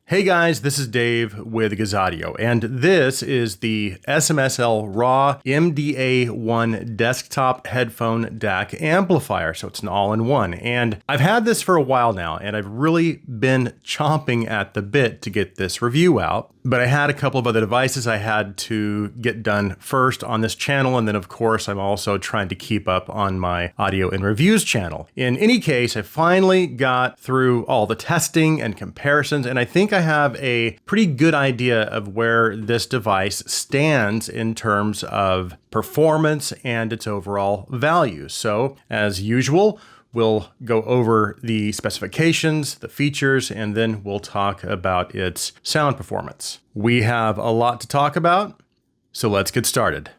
Hey guys, this is Dave with Gazaudio, and this is the S.M.S.L Raw-Mda 1 desktop headphone DAC amplifier, so it's an all-in-one. And I've had this for a while now, and I've really been chomping at the bit to get this review out. But I had a couple of other devices I had to get done first on this channel, and then of course I'm also trying to keep up on my audio and reviews channel. In any case, I finally got through all the testing and comparisons, and I think I have a pretty good idea of where this device stands in terms of performance and its overall value. So, as usual, we'll go over the specifications, the features, and then we'll talk about its sound performance. We have a lot to talk about, so let's get started.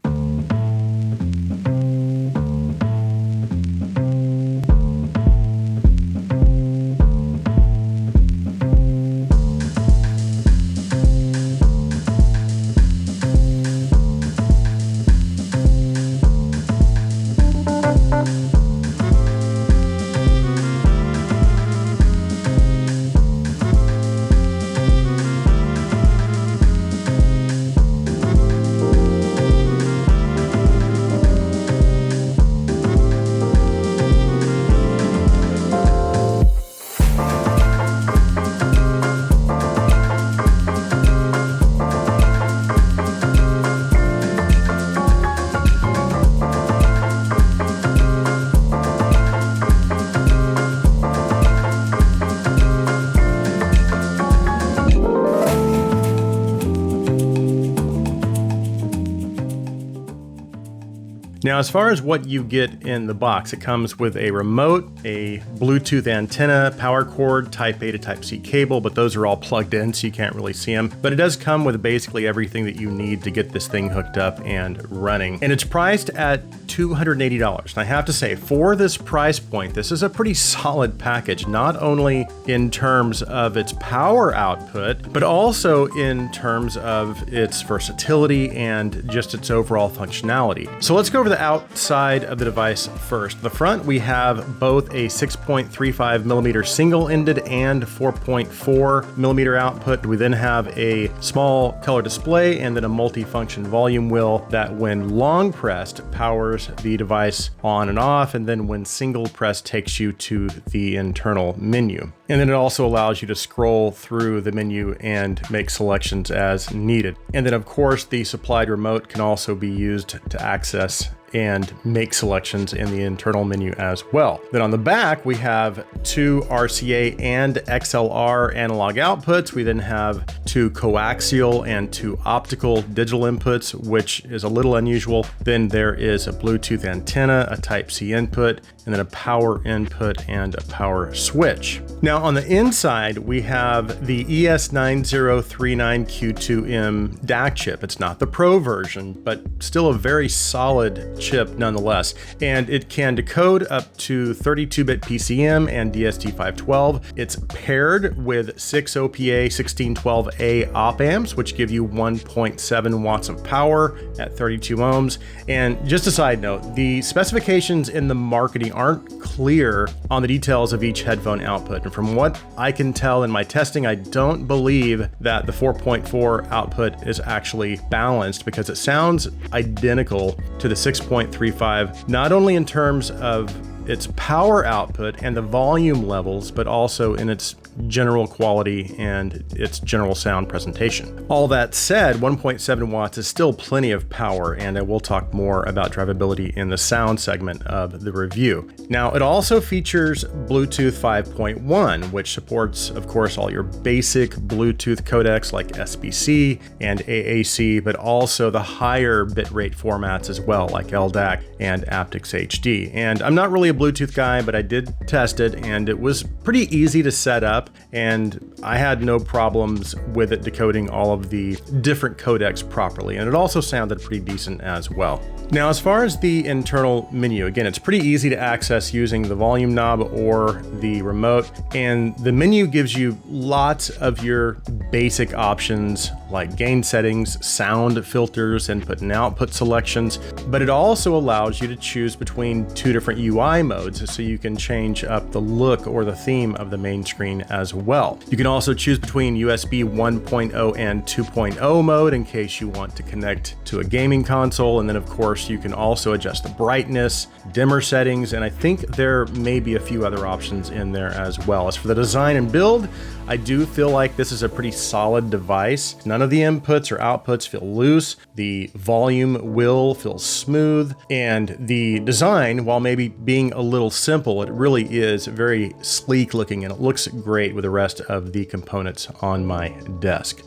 Now, as far as what you get in the box, it comes with a remote, a Bluetooth antenna, power cord, Type A to Type C cable, but those are all plugged in, so you can't really see them. But it does come with basically everything that you need to get this thing hooked up and running. And it's priced at $280. And I have to say, for this price point, this is a pretty solid package, not only in terms of its power output, but also in terms of its versatility and just its overall functionality. So let's go over the outside of the device first. The front, we have both a 6.35 millimeter single-ended and 4.4 millimeter output. We then have a small color display and then a multi-function volume wheel that, when long pressed, powers the device on and off, and then when single pressed, takes you to the internal menu. And then it also allows you to scroll through the menu and make selections as needed. And then of course the supplied remote can also be used to access and make selections in the internal menu as well. Then on the back, we have two RCA and XLR analog outputs. We then have two coaxial and two optical digital inputs, which is a little unusual. Then there is a Bluetooth antenna, a Type C input, and then a power input and a power switch. Now on the inside, we have the ES9039Q2M DAC chip. It's not the Pro version, but still a very solid chip nonetheless. And it can decode up to 32-bit PCM and DSD512. It's paired with 6 OPA 1612A op amps, which give you 1.7 watts of power at 32 ohms. And just a side note, the specifications in the marketing aren't clear on the details of each headphone output. And from what I can tell in my testing, I don't believe that the 4.4 output is actually balanced, because it sounds identical to the 6.35, not only in terms of its power output and the volume levels, but also in its general quality and its general sound presentation. All that said, 1.7 watts is still plenty of power, and I will talk more about drivability in the sound segment of the review. Now, it also features Bluetooth 5.1, which supports, of course, all your basic Bluetooth codecs like SBC and AAC, but also the higher bitrate formats as well, like LDAC and aptX HD. And I'm not really a Bluetooth guy, but I did test it, and it was pretty easy to set up, and I had no problems with it decoding all of the different codecs properly, and it also sounded pretty decent as well. Now, as far as the internal menu, again, it's pretty easy to access using the volume knob or the remote, and the menu gives you lots of your basic options like gain settings, sound filters, input and output selections, but it also allows you to choose between 2 different UI modes, so you can change up the look or the theme of the main screen as well. You can also choose between USB 1.0 and 2.0 mode in case you want to connect to a gaming console, and then of course you can also adjust the brightness, dimmer settings, and I think there may be a few other options in there as well. As for the design and build, I do feel like this is a pretty solid device. None of the inputs or outputs feel loose. The volume will feels smooth, and the design, while maybe being a little simple, it really is very sleek looking and it looks great with the rest of the components on my desk.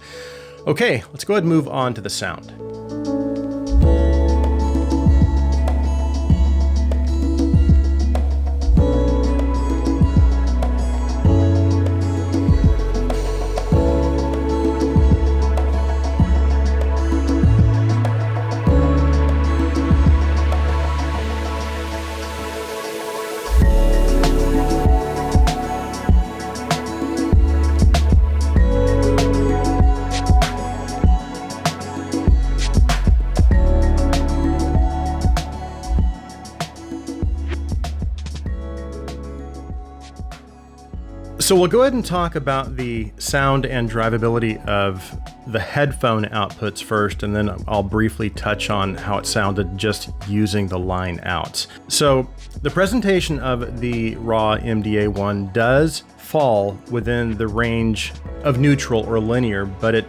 Okay, let's go ahead and move on to the sound. So we'll go ahead and talk about the sound and drivability of the headphone outputs first, and then I'll briefly touch on how it sounded just using the line outs. So the presentation of the Raw-Mda 1 does fall within the range of neutral or linear, but it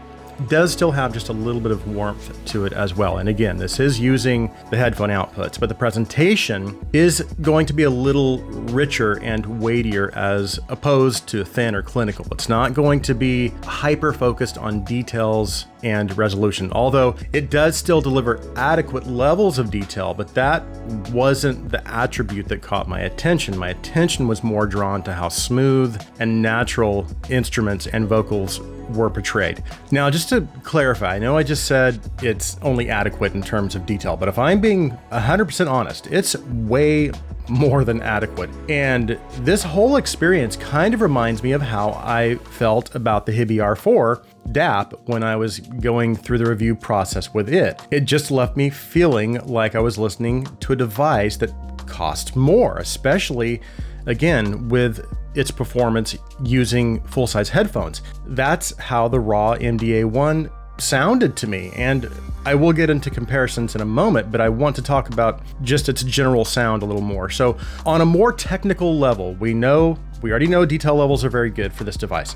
does still have just a little bit of warmth to it as well. And again, this is using the headphone outputs, but the presentation is going to be a little richer and weightier as opposed to thin or clinical. It's not going to be hyper focused on details and resolution, although it does still deliver adequate levels of detail, but that wasn't the attribute that caught my attention. My attention was more drawn to how smooth and natural instruments and vocals were portrayed. Now, just to clarify, I know I just said it's only adequate in terms of detail, but if I'm being 100% honest, it's way more than adequate. And this whole experience kind of reminds me of how I felt about the Hibi R4 DAP when I was going through the review process with it. It just left me feeling like I was listening to a device that cost more, especially, again, with its performance using full-size headphones. That's how the Raw-Mda 1 sounded to me, and I will get into comparisons in a moment, but I want to talk about just its general sound a little more. So on a more technical level, we already know detail levels are very good for this device,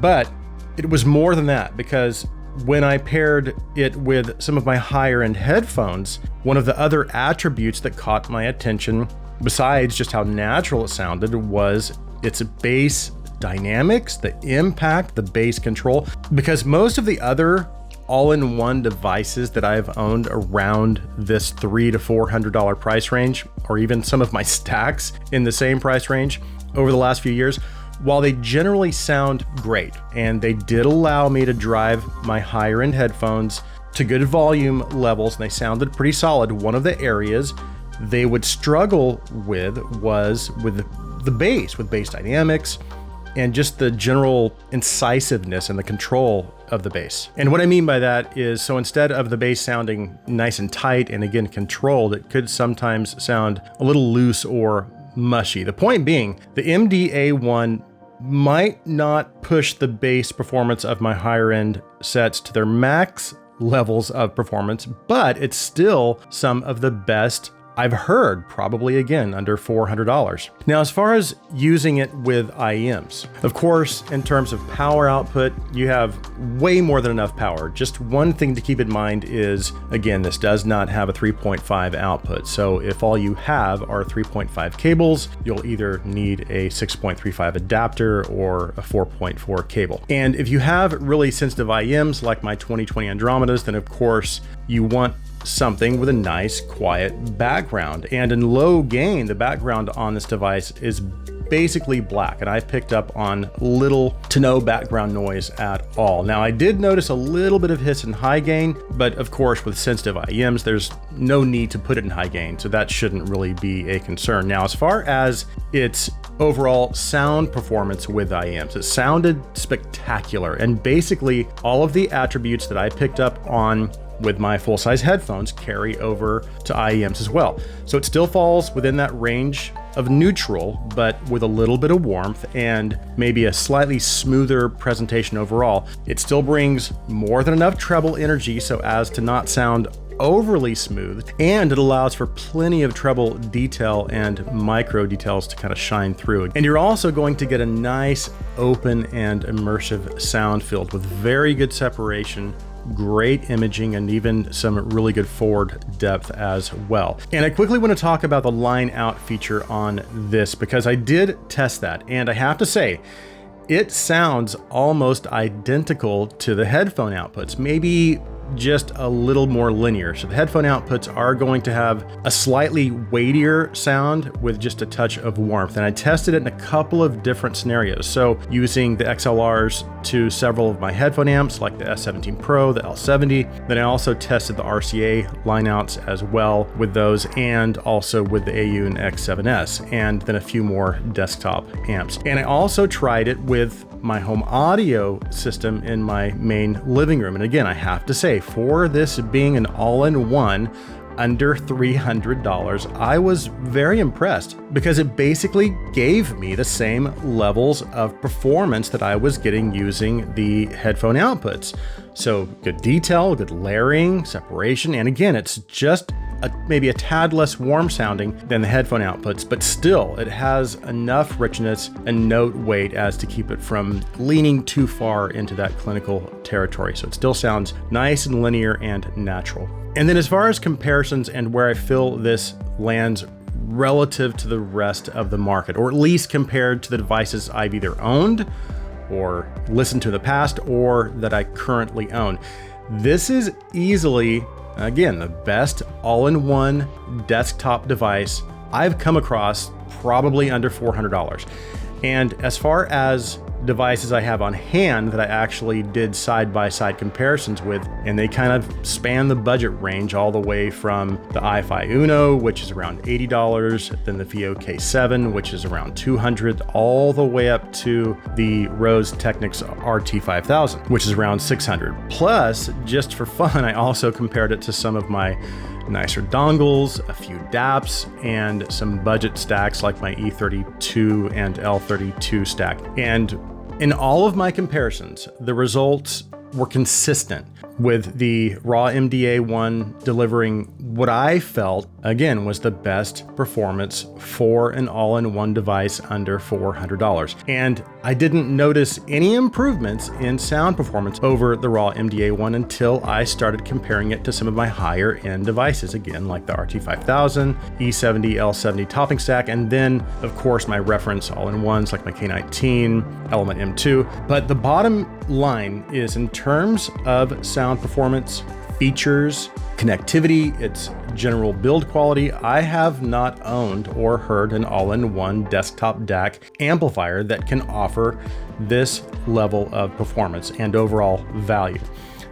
but it was more than that, because when I paired it with some of my higher end headphones, one of the other attributes that caught my attention, besides just how natural it sounded, was its bass dynamics, the impact, the bass control, because most of the other all-in-one devices that I've owned around this $300 to $400 price range, or even some of my stacks in the same price range over the last few years, while they generally sound great, and they did allow me to drive my higher end headphones to good volume levels, and they sounded pretty solid, one of the areas they would struggle with was with the bass, with bass dynamics, and just the general incisiveness and the control of the bass. And what I mean by that is, so instead of the bass sounding nice and tight and again controlled, it could sometimes sound a little loose or mushy. The point being, the Mda 1 might not push the bass performance of my higher end sets to their max levels of performance, but it's still some of the best I've heard, probably again under $400. Now, as far as using it with IEMs, of course, in terms of power output, you have way more than enough power. Just one thing to keep in mind is, again, this does not have a 3.5 output. So if all you have are 3.5 cables, you'll either need a 6.35 adapter or a 4.4 cable. And if you have really sensitive IEMs like my 2020 Andromedas, then of course you want something with a nice quiet background. And in low gain, the background on this device is basically black, and I picked up on little to no background noise at all. Now, I did notice a little bit of hiss in high gain, but of course with sensitive IEMs, there's no need to put it in high gain, so that shouldn't really be a concern. Now, as far as its overall sound performance with IEMs. It sounded spectacular, and basically all of the attributes that I picked up on with my full-size headphones carry over to IEMs as well. So it still falls within that range of neutral, but with a little bit of warmth and maybe a slightly smoother presentation overall. It still brings more than enough treble energy so as to not sound overly smooth, and it allows for plenty of treble detail and micro details to kind of shine through. And you're also going to get a nice open and immersive sound field with very good separation, great imaging, and even some really good forward depth as well. And I quickly want to talk about the line out feature on this because I did test that, and I have to say, it sounds almost identical to the headphone outputs, maybe just a little more linear. So the headphone outputs are going to have a slightly weightier sound with just a touch of warmth. And I tested it in a couple of different scenarios. So using the XLRs to several of my headphone amps like the S17 Pro, the L70. Then I also tested the RCA lineouts as well with those, and also with the AU and X7S, and then a few more desktop amps. And I also tried it with my home audio system in my main living room. And again, I have to say, for this being an all-in-one under $300, I was very impressed because it basically gave me the same levels of performance that I was getting using the headphone outputs. So good detail, good layering, separation, and again, it's just maybe a tad less warm sounding than the headphone outputs, but still it has enough richness and note weight as to keep it from leaning too far into that clinical territory. So it still sounds nice and linear and natural. And then as far as comparisons and where I feel this lands relative to the rest of the market, or at least compared to the devices I've either owned or listened to in the past or that I currently own, this is easily, again, the best all-in-one desktop device I've come across, probably under $400. And as far as devices I have on hand that I actually did side-by-side comparisons with, and they kind of span the budget range all the way from the iFi Uno, which is around $80, then the Fio K7, which is around $200, all the way up to the Rode Technics RT5000, which is around $600. Plus, just for fun, I also compared it to some of my nicer dongles, a few DAPs, and some budget stacks like my E32 and L32 stack. And in all of my comparisons, the results were consistent, with the Raw-Mda one delivering what I felt, again, was the best performance for an all-in-one device under $400. And I didn't notice any improvements in sound performance over the Raw-Mda one until I started comparing it to some of my higher end devices, again, like the RT5000, E70, L70 topping stack, and then, of course, my reference all-in-ones like my K19, Element M2. But the bottom line is, in terms of sound performance, features, connectivity, its general build quality, I have not owned or heard an all-in-one desktop DAC amplifier that can offer this level of performance and overall value.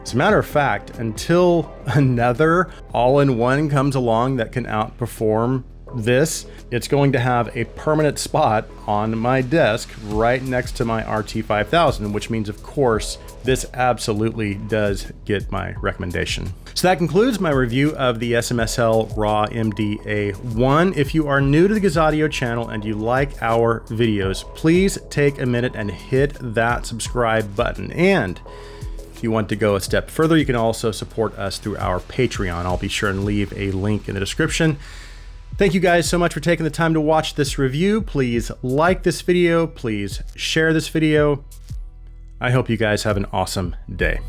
As a matter of fact, until another all-in-one comes along that can outperform this, it's going to have a permanent spot on my desk right next to my RT5000, which means, of course, this absolutely does get my recommendation. So that concludes my review of the S.M.S.L Raw-Mda 1. If you are new to the Gazaudio channel and you like our videos, please take a minute and hit that subscribe button. And if you want to go a step further, you can also support us through our Patreon. I'll be sure and leave a link in the description. Thank you guys so much for taking the time to watch this review. Please like this video. Please share this video. I hope you guys have an awesome day.